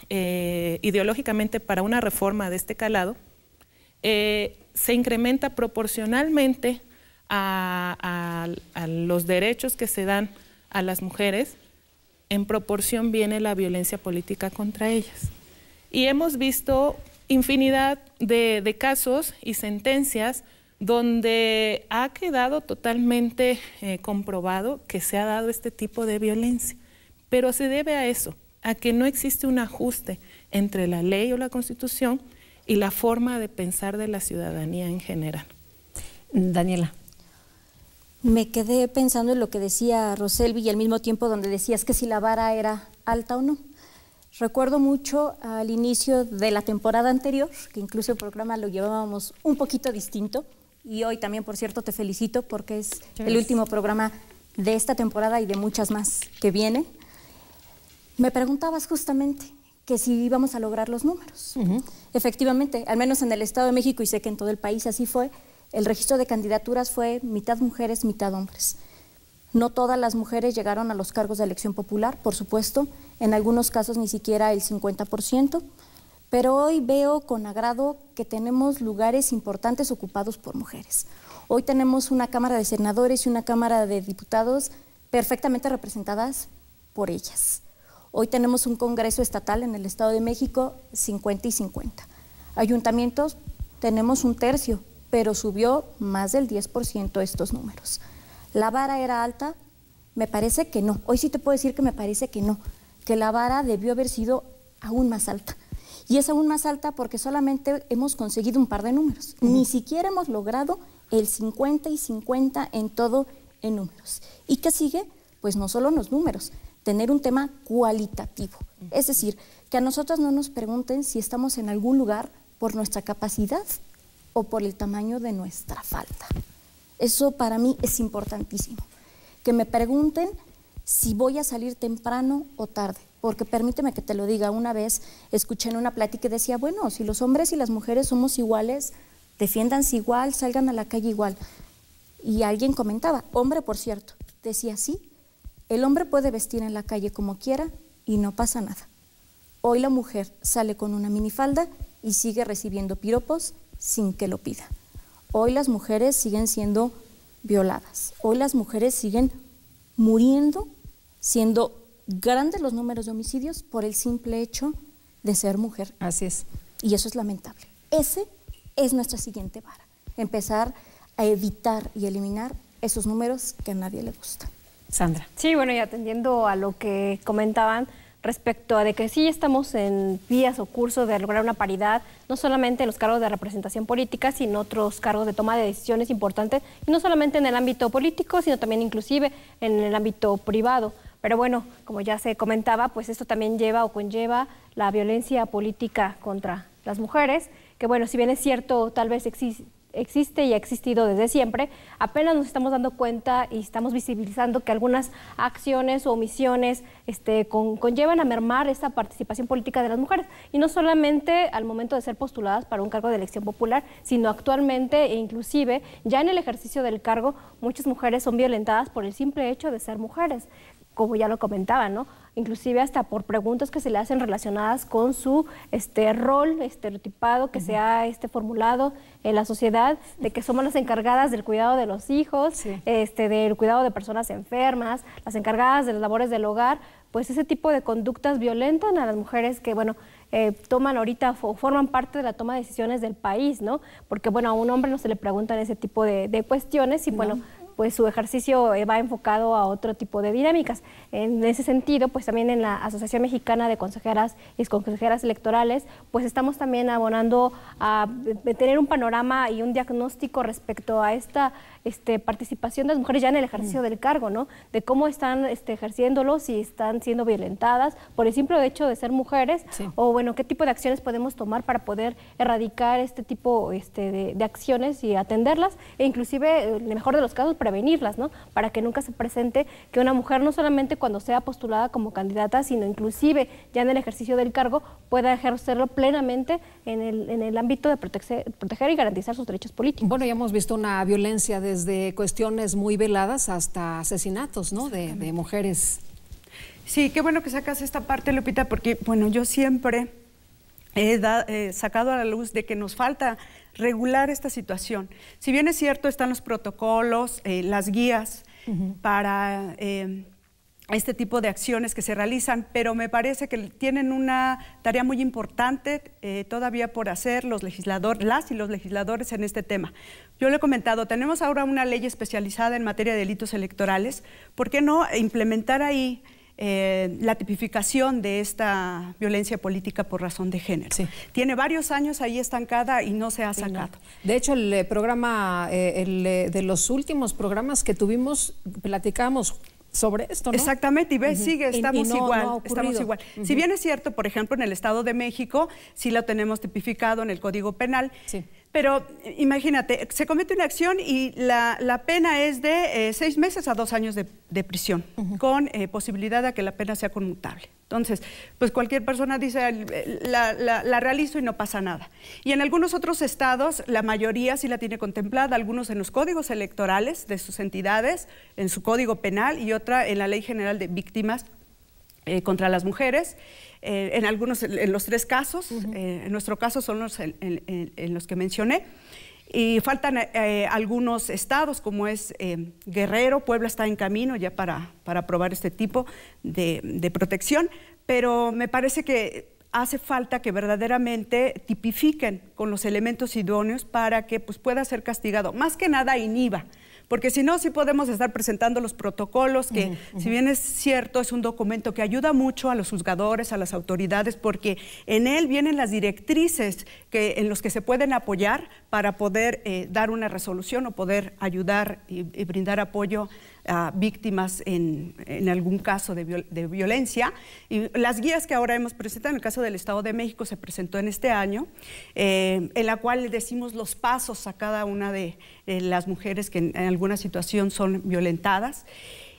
ideológicamente para una reforma de este calado, se incrementa proporcionalmente a los derechos que se dan a las mujeres, en proporción viene la violencia política contra ellas. Y hemos visto infinidad de casos y sentencias donde ha quedado totalmente comprobado que se ha dado este tipo de violencia. Pero se debe a eso, a que no existe un ajuste entre la ley o la Constitución y la forma de pensar de la ciudadanía en general. Daniela. Me quedé pensando en lo que decía Roselvi y al mismo tiempo donde decías que si la vara era alta o no. Recuerdo mucho al inicio de la temporada anterior, que incluso el programa lo llevábamos un poquito distinto, y hoy también, por cierto, te felicito porque es el último programa de esta temporada y de muchas más que vienen. Me preguntabas justamente que si íbamos a lograr los números. Efectivamente, al menos en el Estado de México, y sé que en todo el país así fue, el registro de candidaturas fue mitad mujeres, mitad hombres. No todas las mujeres llegaron a los cargos de elección popular, por supuesto, en algunos casos ni siquiera el 50%, pero hoy veo con agrado que tenemos lugares importantes ocupados por mujeres. Hoy tenemos una Cámara de Senadores y una Cámara de Diputados perfectamente representadas por ellas. Hoy tenemos un Congreso estatal en el Estado de México, 50 y 50. Ayuntamientos, tenemos un tercio, pero subió más del 10% estos números. ¿La vara era alta? Me parece que no. Hoy sí te puedo decir que me parece que no, que la vara debió haber sido aún más alta. Y es aún más alta porque solamente hemos conseguido un par de números. Ni siquiera hemos logrado el 50 y 50 en todo en números. ¿Y qué sigue? Pues no solo en los números, tener un tema cualitativo. Es decir, que a nosotros no nos pregunten si estamos en algún lugar por nuestra capacidad o por el tamaño de nuestra falta. Eso para mí es importantísimo. Que me pregunten si voy a salir temprano o tarde. Porque permíteme que te lo diga, una vez escuché en una plática que decía, bueno, si los hombres y las mujeres somos iguales, defiéndanse igual, salgan a la calle igual. Y alguien comentaba, hombre por cierto, decía sí, el hombre puede vestir en la calle como quiera y no pasa nada. Hoy la mujer sale con una minifalda y sigue recibiendo piropos sin que lo pida. Hoy las mujeres siguen siendo violadas, hoy las mujeres siguen muriendo, siendo grandes los números de homicidios por el simple hecho de ser mujer. Así es. Y eso es lamentable. Ese es nuestra siguiente vara, empezar a evitar y eliminar esos números que a nadie le gustan. Sandra. Sí, bueno, y atendiendo a lo que comentaban respecto a de que sí estamos en vías o curso de lograr una paridad, no solamente en los cargos de representación política, sino otros cargos de toma de decisiones importantes, y no solamente en el ámbito político, sino también inclusive en el ámbito privado. Pero bueno, como ya se comentaba, pues esto también lleva o conlleva la violencia política contra las mujeres, que bueno, si bien es cierto, tal vez existe y ha existido desde siempre, apenas nos estamos dando cuenta y estamos visibilizando que algunas acciones o omisiones conllevan a mermar esta participación política de las mujeres. Y no solamente al momento de ser postuladas para un cargo de elección popular, sino actualmente e inclusive ya en el ejercicio del cargo, muchas mujeres son violentadas por el simple hecho de ser mujeres, como ya lo comentaba, ¿no? Inclusive hasta por preguntas que se le hacen relacionadas con su rol estereotipado que se ha formulado en la sociedad, de que somos las encargadas del cuidado de los hijos, del cuidado de personas enfermas, las encargadas de las labores del hogar. Pues ese tipo de conductas violentan a las mujeres que, bueno, toman ahorita o forman parte de la toma de decisiones del país, ¿no? Porque, bueno, a un hombre no se le preguntan ese tipo de cuestiones y, bueno, pues su ejercicio va enfocado a otro tipo de dinámicas. En ese sentido, pues también en la Asociación Mexicana de Consejeras y Consejeras Electorales, pues estamos también abonando a tener un panorama y un diagnóstico respecto a esta participación de las mujeres ya en el ejercicio del cargo, ¿no? De cómo están ejerciéndolo, si están siendo violentadas por el simple hecho de ser mujeres, o bueno, qué tipo de acciones podemos tomar para poder erradicar este tipo de acciones y atenderlas, e inclusive, en el mejor de los casos, prevenirlas, ¿no? Para que nunca se presente que una mujer, no solamente cuando sea postulada como candidata, sino inclusive ya en el ejercicio del cargo, pueda ejercerlo plenamente en el ámbito de proteger y garantizar sus derechos políticos. Bueno, ya hemos visto una violencia desde cuestiones muy veladas hasta asesinatos, ¿no? de mujeres. Sí, qué bueno que sacas esta parte, Lupita, porque, bueno, yo siempre he sacado a la luz de que nos falta regular esta situación. Si bien es cierto, están los protocolos, las guías para este tipo de acciones que se realizan, pero me parece que tienen una tarea muy importante todavía por hacer las y los legisladores en este tema. Yo lo he comentado, tenemos ahora una ley especializada en materia de delitos electorales. ¿Por qué no implementar ahí la tipificación de esta violencia política por razón de género? Tiene varios años ahí estancada y no se ha sacado. De hecho, el programa, de los últimos programas que tuvimos, platicamos sobre esto, ¿no? Exactamente, y ves, estamos igual. Si bien es cierto, por ejemplo, en el Estado de México sí lo tenemos tipificado en el Código Penal, pero imagínate, se comete una acción y la pena es de 6 meses a 2 años de prisión, con posibilidad de que la pena sea conmutable. Entonces, pues cualquier persona dice, la realizo y no pasa nada. Y en algunos otros estados, la mayoría sí la tiene contemplada, algunos en los códigos electorales de sus entidades, en su Código Penal, y otra en la Ley General de Víctimas contra las mujeres. En los 3 casos, en nuestro caso son en los que mencioné. Y faltan algunos estados, como es Guerrero. Puebla está en camino ya para aprobar este tipo de protección, pero me parece que hace falta que verdaderamente tipifiquen con los elementos idóneos para que pues, pueda ser castigado. Más que nada inhiba, porque si no, sí podemos estar presentando los protocolos, que si bien es cierto, es un documento que ayuda mucho a los juzgadores, a las autoridades, porque en él vienen las directrices en los que se pueden apoyar para poder dar una resolución o poder ayudar y brindar apoyo a víctimas en algún caso de violencia. Y las guías que ahora hemos presentado, en el caso del Estado de México, se presentó en este año, en la cual le decimos los pasos a cada una de las mujeres que en alguna situación son violentadas.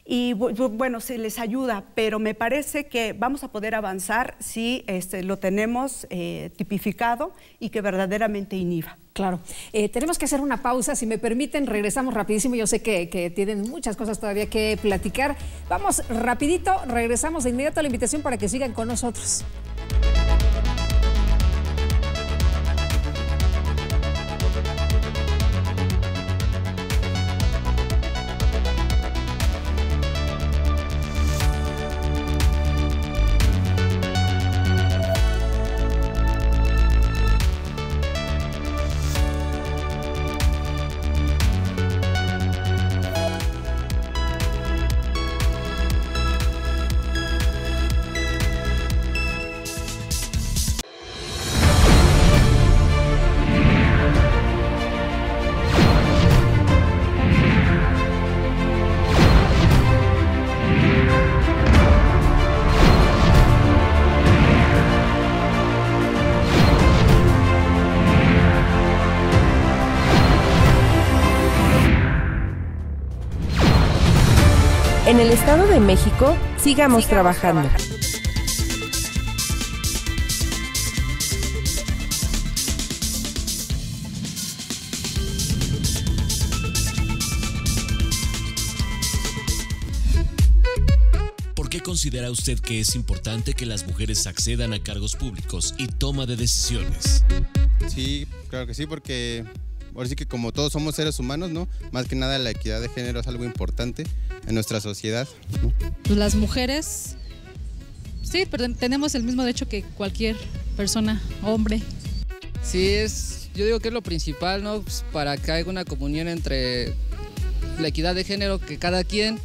Y bueno, se les ayuda, pero me parece que vamos a poder avanzar si lo tenemos tipificado y que verdaderamente inhiba. Claro. Tenemos que hacer una pausa, si me permiten, regresamos rapidísimo. Yo sé que tienen muchas cosas todavía que platicar. Vamos rapidito, regresamos de inmediato a la invitación para que sigan con nosotros. En el Estado de México, sigamos trabajando. ¿Por qué considera usted que es importante que las mujeres accedan a cargos públicos y toma de decisiones? Sí, claro que sí, porque ahora sí que como todos somos seres humanos, ¿no? Más que nada la equidad de género es algo importante en nuestra sociedad, ¿no? Pues las mujeres, sí, pero tenemos el mismo derecho que cualquier persona, hombre. Sí, yo digo que es lo principal, ¿no? Pues para que haya una comunión entre la equidad de género, que cada quien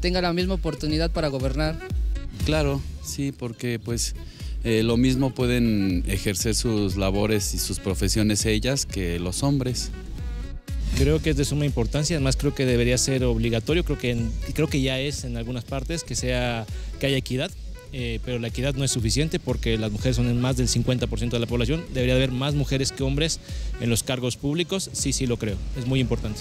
tenga la misma oportunidad para gobernar. Claro, sí, porque pues lo mismo pueden ejercer sus labores y sus profesiones ellas que los hombres. Creo que es de suma importancia, además creo que debería ser obligatorio, creo que ya es en algunas partes que haya equidad, pero la equidad no es suficiente porque las mujeres son más del 50% de la población, debería haber más mujeres que hombres en los cargos públicos, sí lo creo, es muy importante.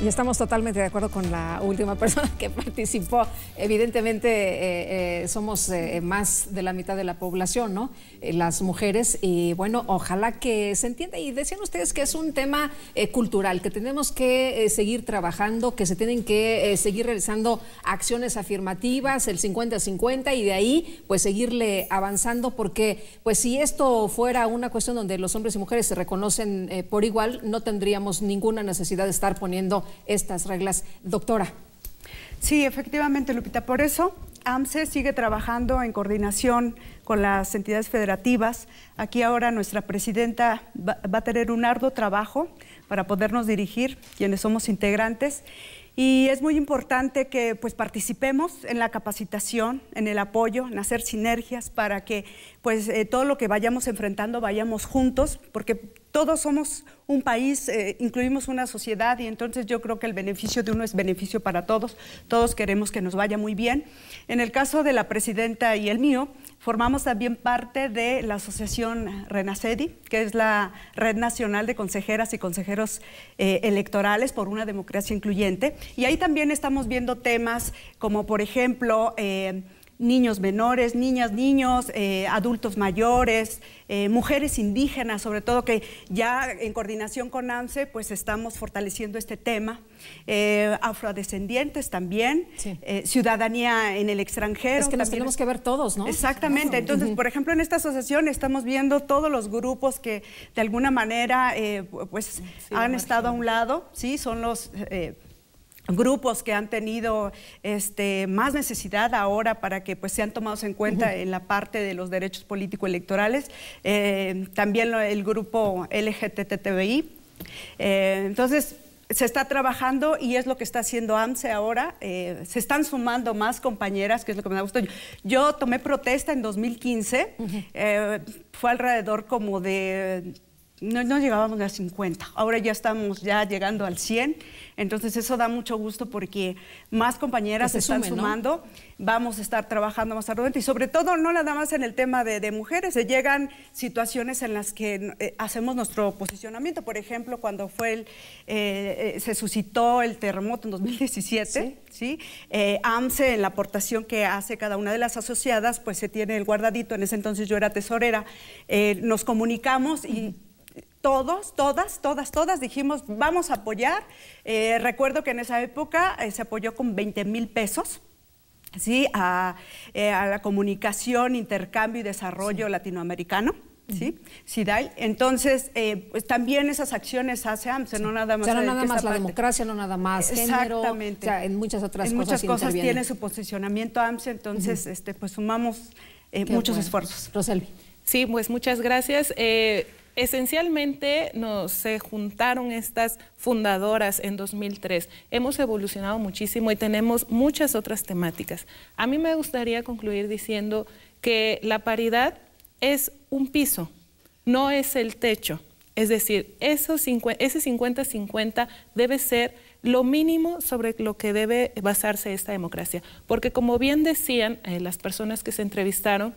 Y estamos totalmente de acuerdo con la última persona que participó. Evidentemente somos más de la mitad de la población, ¿no? Las mujeres, y bueno, ojalá que se entienda. Y decían ustedes que es un tema cultural, que tenemos que seguir trabajando, que se tienen que seguir realizando acciones afirmativas, el 50-50, y de ahí pues seguirle avanzando, porque pues si esto fuera una cuestión donde los hombres y mujeres se reconocen por igual, no tendríamos ninguna necesidad de estar poniendo estas reglas. Doctora. Sí, efectivamente, Lupita. Por eso AMCE sigue trabajando en coordinación con las entidades federativas. Aquí ahora nuestra presidenta va a tener un arduo trabajo para podernos dirigir, quienes somos integrantes. Y es muy importante que pues participemos en la capacitación, en el apoyo, en hacer sinergias para que pues todo lo que vayamos enfrentando vayamos juntos, porque todos somos un país, incluimos una sociedad, y entonces yo creo que el beneficio de uno es beneficio para todos. Todos queremos que nos vaya muy bien. En el caso de la presidenta y el mío, formamos también parte de la asociación RENACEDI, que es la Red Nacional de Consejeras y Consejeros Electorales por una Democracia Incluyente. Y ahí también estamos viendo temas como, por ejemplo, niños menores, niñas, niños, adultos mayores, mujeres indígenas, sobre todo, que ya en coordinación con AMCE pues estamos fortaleciendo este tema, afrodescendientes también, sí. Ciudadanía en el extranjero. Es que nos tenemos que ver todos, ¿no? Exactamente, claro. Entonces, por ejemplo, en esta asociación estamos viendo todos los grupos que de alguna manera pues sí, han estado a un lado, ¿sí? Son los grupos que han tenido más necesidad ahora para que pues sean tomados en cuenta en la parte de los derechos político-electorales, también el grupo LGTBI. Entonces, se está trabajando y es lo que está haciendo AMCE ahora. Se están sumando más compañeras, que es lo que me da gusto. Yo tomé protesta en 2015, fue alrededor como de... No llegábamos a 50, ahora ya estamos llegando al 100, entonces eso da mucho gusto porque más compañeras se están sumando, ¿no? Vamos a estar trabajando más arduamente y sobre todo no nada más en el tema de mujeres, se llegan situaciones en las que hacemos nuestro posicionamiento, por ejemplo, cuando fue se suscitó el terremoto en 2017, ¿sí? AMCE, en la aportación que hace cada una de las asociadas, pues se tiene el guardadito, en ese entonces yo era tesorera, nos comunicamos y todas dijimos, vamos a apoyar. Recuerdo que en esa época se apoyó con 20,000 pesos, ¿sí? A la comunicación, intercambio y desarrollo latinoamericano. ¿Sí? SIDAI. Entonces, pues también esas acciones hace AMCE, no nada más. O sea, no nada más la democracia, no nada más género. Exactamente. O sea, en muchas otras cosas. En muchas cosas tiene su posicionamiento AMCE, entonces, pues sumamos muchos esfuerzos. Roselvi. Sí, pues muchas gracias. Esencialmente se juntaron estas fundadoras en 2003. Hemos evolucionado muchísimo y tenemos muchas otras temáticas. A mí me gustaría concluir diciendo que la paridad es un piso, no es el techo. Es decir, ese 50-50 debe ser lo mínimo sobre lo que debe basarse esta democracia. Porque como bien decían las personas que se entrevistaron,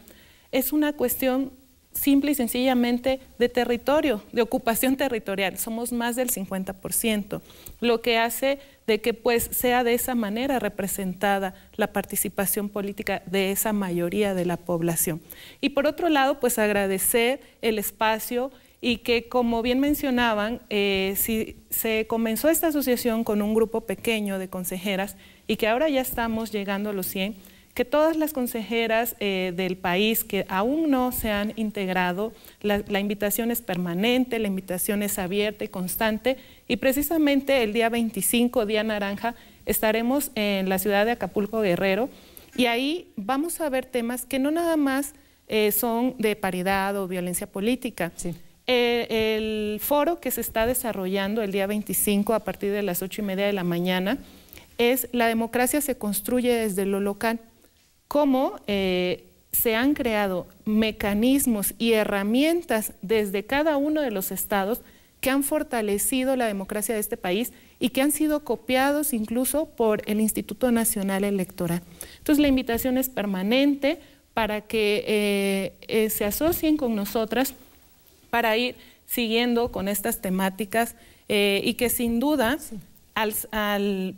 es una cuestión simple y sencillamente de territorio, de ocupación territorial. Somos más del 50%, lo que hace de que pues sea de esa manera representada la participación política de esa mayoría de la población. Y por otro lado, pues agradecer el espacio y que, como bien mencionaban, si se comenzó esta asociación con un grupo pequeño de consejeras y que ahora ya estamos llegando a los 100, que todas las consejeras del país que aún no se han integrado, la invitación es permanente, la invitación es abierta y constante, y precisamente el día 25, Día Naranja, estaremos en la ciudad de Acapulco, Guerrero, y ahí vamos a ver temas que no nada más son de paridad o violencia política. Sí. El foro que se está desarrollando el día 25 a partir de las 8:30 de la mañana es La democracia se construye desde lo local. Cómo se han creado mecanismos y herramientas desde cada uno de los estados que han fortalecido la democracia de este país y que han sido copiados incluso por el Instituto Nacional Electoral. Entonces la invitación es permanente para que se asocien con nosotras para ir siguiendo con estas temáticas y que sin duda al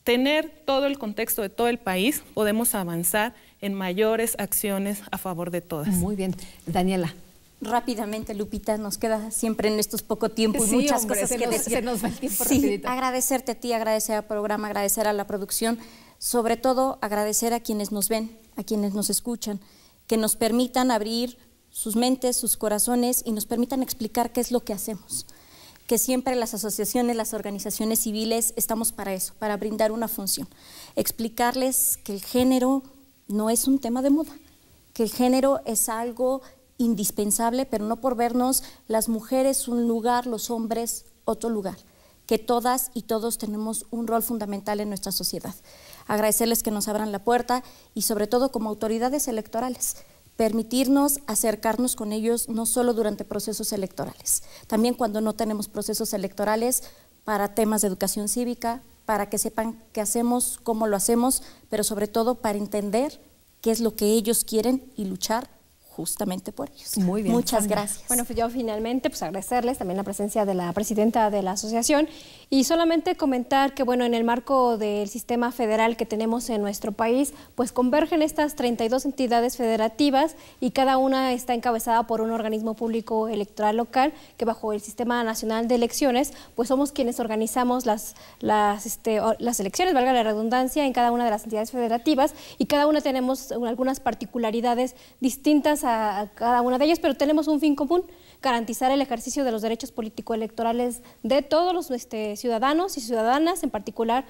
tener todo el contexto de todo el país, podemos avanzar en mayores acciones a favor de todas. Muy bien. Daniela. Rápidamente, Lupita, nos queda siempre en estos poco tiempo y muchas cosas que decir. Se nos va el tiempo rapidito. Agradecerte a ti, agradecer al programa, agradecer a la producción, sobre todo agradecer a quienes nos ven, a quienes nos escuchan, que nos permitan abrir sus mentes, sus corazones y nos permitan explicar qué es lo que hacemos. Que siempre las asociaciones, las organizaciones civiles estamos para eso, para brindar una función. Explicarles que el género no es un tema de moda, que el género es algo indispensable, pero no por vernos las mujeres un lugar, los hombres otro lugar, que todas y todos tenemos un rol fundamental en nuestra sociedad. Agradecerles que nos abran la puerta y sobre todo como autoridades electorales, permitirnos acercarnos con ellos no solo durante procesos electorales, también cuando no tenemos procesos electorales para temas de educación cívica, para que sepan qué hacemos, cómo lo hacemos, pero sobre todo para entender qué es lo que ellos quieren y luchar justamente por ellos. Muy bien. Muchas gracias. Bueno, pues yo finalmente pues agradecerles también la presencia de la presidenta de la asociación y solamente comentar que bueno, en el marco del sistema federal que tenemos en nuestro país, pues convergen estas 32 entidades federativas y cada una está encabezada por un organismo público electoral local que bajo el Sistema Nacional de Elecciones, pues somos quienes organizamos las elecciones, valga la redundancia, en cada una de las entidades federativas y cada una tenemos algunas particularidades distintas a cada una de ellas, pero tenemos un fin común: garantizar el ejercicio de los derechos político-electorales de todos los ciudadanos y ciudadanas, en particular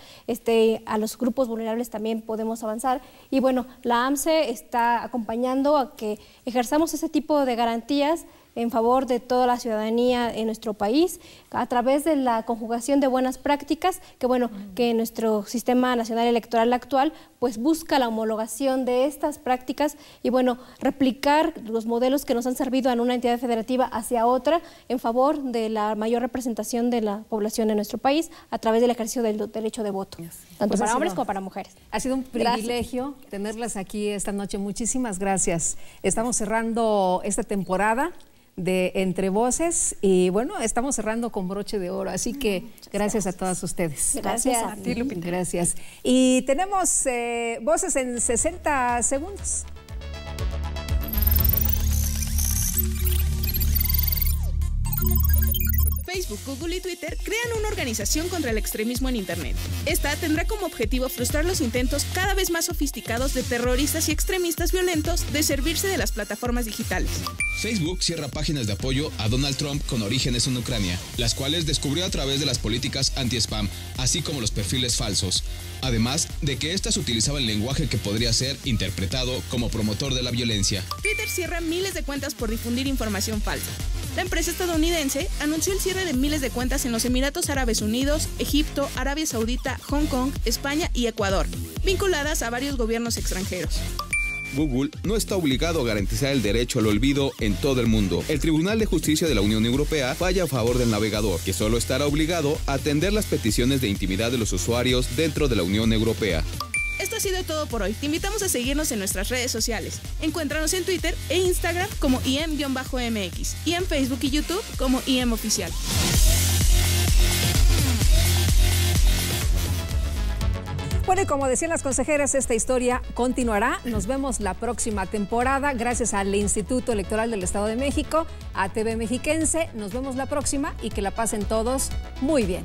a los grupos vulnerables también podemos avanzar. Y bueno, la AMCE está acompañando a que ejerzamos ese tipo de garantías en favor de toda la ciudadanía en nuestro país a través de la conjugación de buenas prácticas que bueno, que nuestro sistema nacional electoral actual pues busca la homologación de estas prácticas y bueno, replicar los modelos que nos han servido en una entidad federativa hacia otra en favor de la mayor representación de la población en nuestro país a través del ejercicio del derecho de voto, tanto para hombres como para mujeres. Ha sido un privilegio tenerlas aquí esta noche. Muchísimas gracias. Estamos cerrando esta temporada de Entre Voces y bueno, estamos cerrando con broche de oro, así que gracias a todas ustedes. Gracias a ti, Lupita. Gracias. Y tenemos voces en 60 segundos. Facebook, Google y Twitter crean una organización contra el extremismo en Internet. Esta tendrá como objetivo frustrar los intentos cada vez más sofisticados de terroristas y extremistas violentos de servirse de las plataformas digitales. Facebook cierra páginas de apoyo a Donald Trump con orígenes en Ucrania, las cuales descubrió a través de las políticas anti-spam, así como los perfiles falsos. Además de que éstas utilizaban lenguaje que podría ser interpretado como promotor de la violencia. Twitter cierra miles de cuentas por difundir información falsa. La empresa estadounidense anunció el cierre de miles de cuentas en los Emiratos Árabes Unidos, Egipto, Arabia Saudita, Hong Kong, España y Ecuador, vinculadas a varios gobiernos extranjeros. Google no está obligado a garantizar el derecho al olvido en todo el mundo. El Tribunal de Justicia de la Unión Europea falla a favor del navegador, que solo estará obligado a atender las peticiones de intimidad de los usuarios dentro de la Unión Europea. Esto ha sido todo por hoy. Te invitamos a seguirnos en nuestras redes sociales. Encuéntranos en Twitter e Instagram como IEM-MX y en Facebook y YouTube como IEM Oficial. Bueno, y como decían las consejeras, esta historia continuará. Nos vemos la próxima temporada. Gracias al Instituto Electoral del Estado de México, a TV Mexiquense. Nos vemos la próxima y que la pasen todos muy bien.